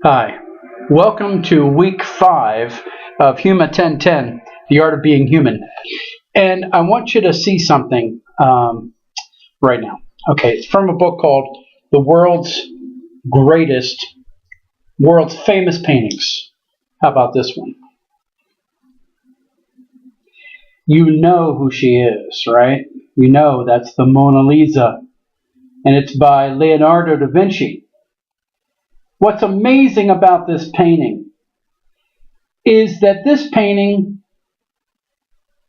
Hi, welcome to week 5 of HUMA 1010, The Art of Being Human. And I want you to see something right now. Okay, it's from a book called The World's Famous Paintings. How about this one? You know who she is, right? You know that's the Mona Lisa, and it's by Leonardo da Vinci. What's amazing about this painting is that this painting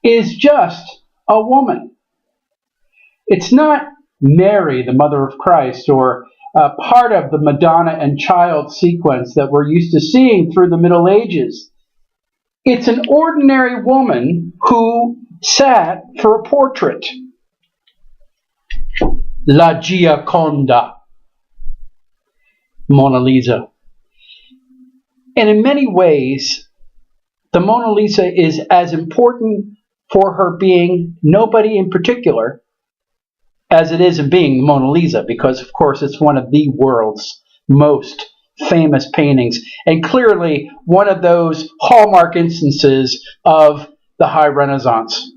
is just a woman. It's not Mary, the mother of Christ, or part of the Madonna and Child sequence that we're used to seeing through the Middle Ages. It's an ordinary woman who sat for a portrait. La Gioconda, Mona Lisa. And in many ways, the Mona Lisa is as important for her being nobody in particular as it is in being Mona Lisa, because of course it's one of the world's most famous paintings, and clearly one of those hallmark instances of the High Renaissance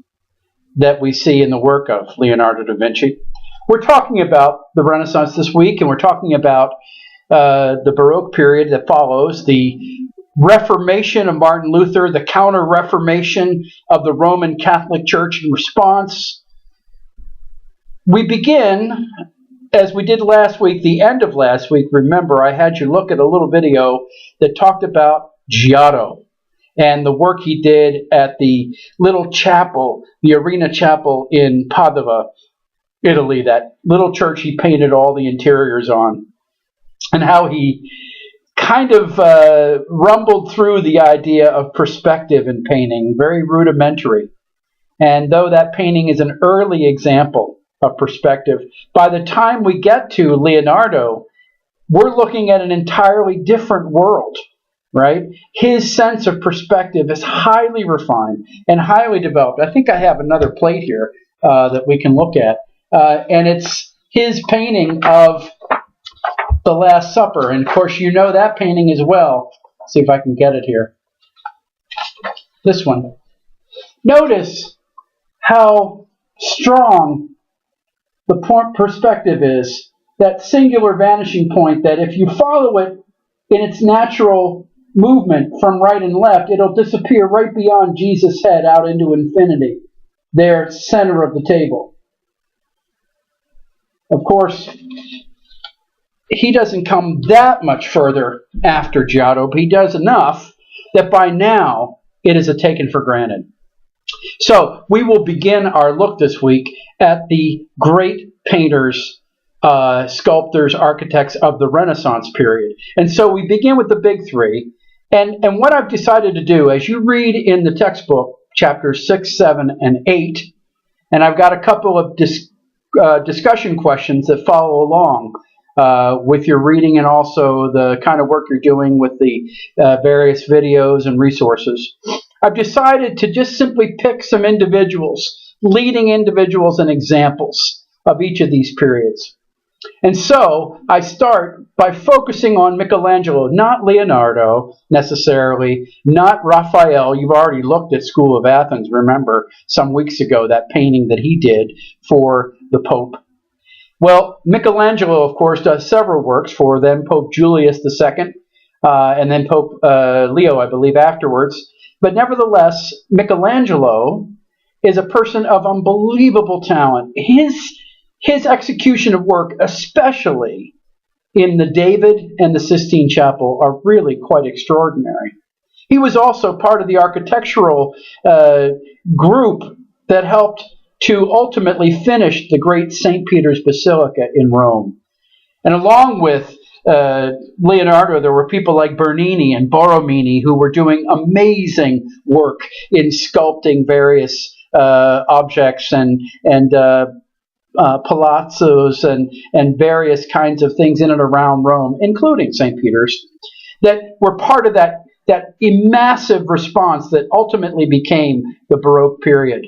that we see in the work of Leonardo da Vinci. We're talking about the Renaissance this week, and we're talking about the Baroque period that follows, the Reformation of Martin Luther, the Counter-Reformation of the Roman Catholic Church in response. We begin, as we did last week, the end of last week. Remember, I had you look at a little video that talked about Giotto and the work he did at the little chapel, the Arena Chapel in Padua, Italy, that little church he painted all the interiors on, and how he kind of rumbled through the idea of perspective in painting, very rudimentary. And though that painting is an early example of perspective, by the time we get to Leonardo, we're looking at an entirely different world, right? His sense of perspective is highly refined and highly developed. I think I have another plate here that we can look at, and it's his painting of The Last Supper. And of course, you know that painting as well. Let's see if I can get it here. This one. Notice how strong the perspective is, that singular vanishing point, that if you follow it in its natural movement from right and left, it'll disappear right beyond Jesus' head out into infinity, there, center of the table. Of course, he doesn't come that much further after Giotto, but he does enough that by now it is a taken for granted. So we will begin our look this week at the great painters, sculptors, architects of the Renaissance period. And so we begin with the big three. And what I've decided to do, as you read in the textbook, chapters 6, 7, and 8, and I've got a couple of discussion questions that follow along with your reading, and also the kind of work you're doing with the various videos and resources. I've decided to just simply pick some individuals, leading individuals and examples of each of these periods. And so I start by focusing on Michelangelo, not Leonardo necessarily, not Raphael. You've already looked at School of Athens, remember, some weeks ago, that painting that he did for the Pope. Well, Michelangelo, of course, does several works for then Pope Julius II, and then Pope Leo, I believe, afterwards. But nevertheless, Michelangelo is a person of unbelievable talent. His execution of work, especially in the David and the Sistine Chapel, are really quite extraordinary. He was also part of the architectural group that helped to ultimately finish the great St. Peter's Basilica in Rome. And along with Leonardo, there were people like Bernini and Borromini who were doing amazing work in sculpting various objects and palazzos and various kinds of things in and around Rome, including St. Peter's, that were part of that massive response that ultimately became the Baroque period.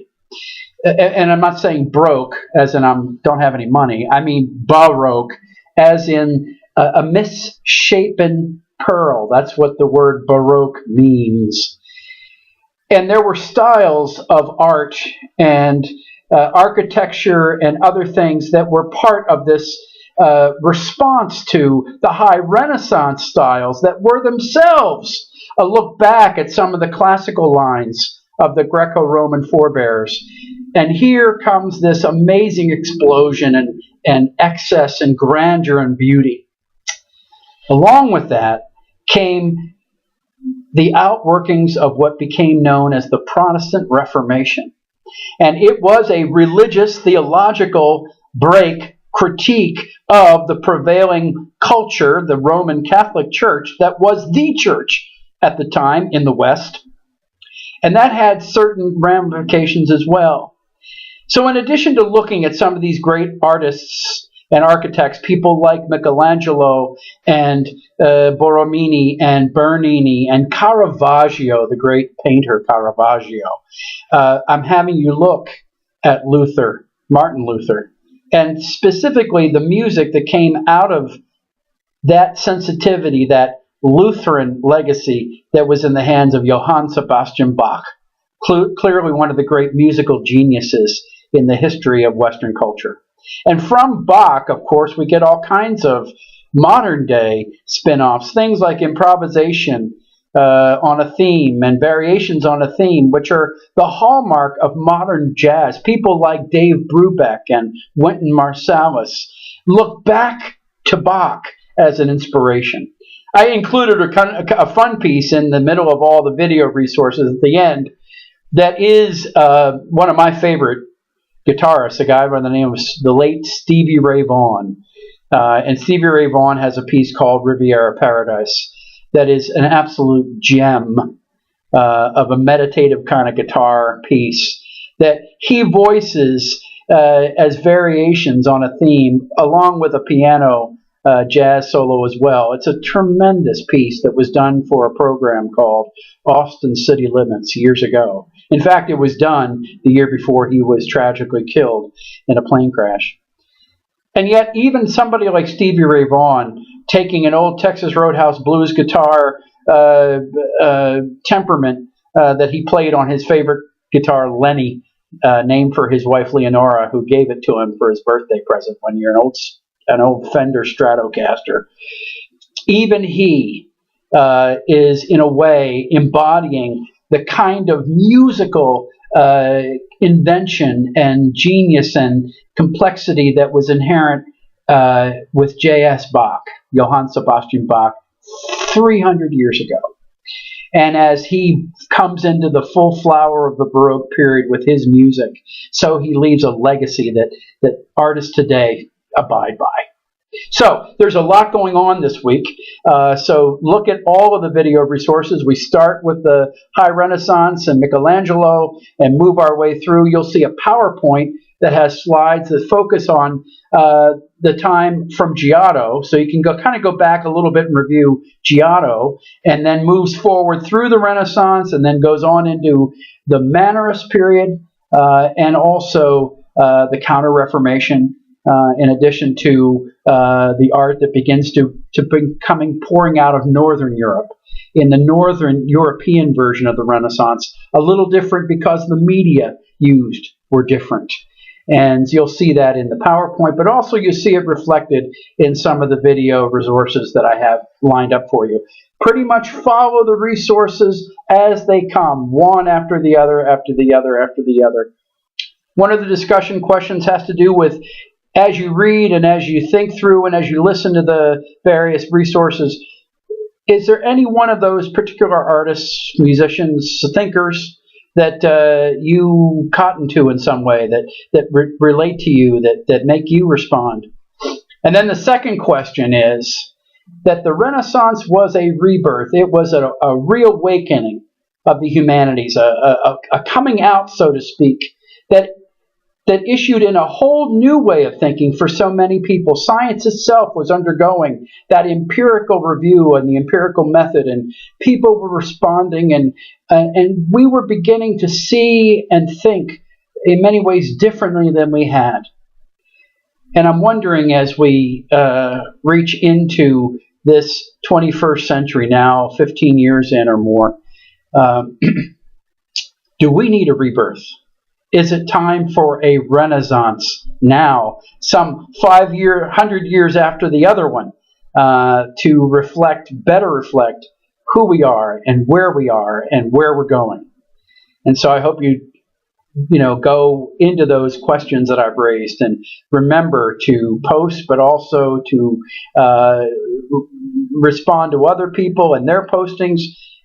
And I'm not saying broke as in I don't have any money. I mean Baroque as in a misshapen pearl. That's what the word Baroque means. And there were styles of art and architecture and other things that were part of this response to the high Renaissance styles that were themselves a look back at some of the classical lines of the Greco-Roman forebears. And here comes this amazing explosion and excess and grandeur and beauty. Along with that came the outworkings of what became known as the Protestant Reformation. And it was a religious, theological critique of the prevailing culture, the Roman Catholic Church, that was the church at the time in the West. And that had certain ramifications as well. So in addition to looking at some of these great artists and architects, people like Michelangelo and Borromini and Bernini and Caravaggio, the great painter Caravaggio, I'm having you look at Luther, Martin Luther, and specifically the music that came out of that sensitivity, that Lutheran legacy that was in the hands of Johann Sebastian Bach, clearly one of the great musical geniuses in the history of Western culture. And from Bach, of course, we get all kinds of modern-day spin-offs, things like improvisation on a theme and variations on a theme, which are the hallmark of modern jazz. People like Dave Brubeck and Wynton Marsalis look back to Bach as an inspiration. I included a fun piece in the middle of all the video resources at the end that is one of my favorite guitarist, a guy by the name of the late Stevie Ray Vaughan. And Stevie Ray Vaughan has a piece called Riviera Paradise that is an absolute gem of a meditative kind of guitar piece that he voices as variations on a theme along with a piano jazz solo as well. It's a tremendous piece that was done for a program called Austin City Limits years ago. In fact, it was done the year before he was tragically killed in a plane crash. And yet, even somebody like Stevie Ray Vaughan, taking an old Texas Roadhouse blues guitar temperament that he played on his favorite guitar, Lenny, named for his wife Leonora, who gave it to him for his birthday present one year, an old Fender Stratocaster. Even he is, in a way, embodying the kind of musical invention and genius and complexity that was inherent with J.S. Bach, Johann Sebastian Bach, 300 years ago. And as he comes into the full flower of the Baroque period with his music, so he leaves a legacy that artists today abide by. So there's a lot going on this week. So look at all of the video resources. We start with the High Renaissance and Michelangelo and move our way through. You'll see a PowerPoint that has slides that focus on the time from Giotto. So you can kind of go back a little bit and review Giotto, and then moves forward through the Renaissance and then goes on into the Mannerist period and also the Counter-Reformation. In addition to the art that begins to pouring out of Northern Europe. In the Northern European version of the Renaissance, a little different because the media used were different. And you'll see that in the PowerPoint, but also you see it reflected in some of the video resources that I have lined up for you. Pretty much follow the resources as they come, one after the other, after the other, after the other. One of the discussion questions has to do with, as you read and as you think through and as you listen to the various resources, is there any one of those particular artists, musicians, thinkers that you cotton to in some way, that relate to you, that make you respond? And then the second question is that the Renaissance was a rebirth. It was a reawakening of the humanities, a coming out, so to speak, that issued in a whole new way of thinking for so many people. Science itself was undergoing that empirical review and the empirical method, and people were responding, and we were beginning to see and think in many ways differently than we had. And I'm wondering, as we reach into this 21st century now, 15 years in or more, um, do we need a rebirth? Is it time for a renaissance now, some 100 years after the other one, to better reflect who we are and where we're going? And so I hope you go into those questions that I've raised, and remember to post, but also to uh, respond to other people and their postings,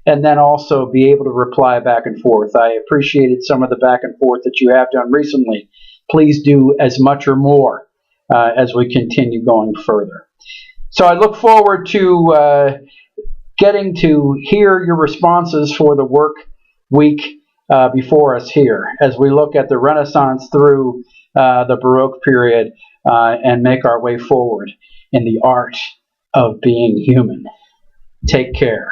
and then also be able to reply back and forth. I appreciated some of the back and forth that you have done recently. Please do as much or more as we continue going further. So I look forward to getting to hear your responses for the work week before us here as we look at the Renaissance through the Baroque period and make our way forward in the art of being human. Take care.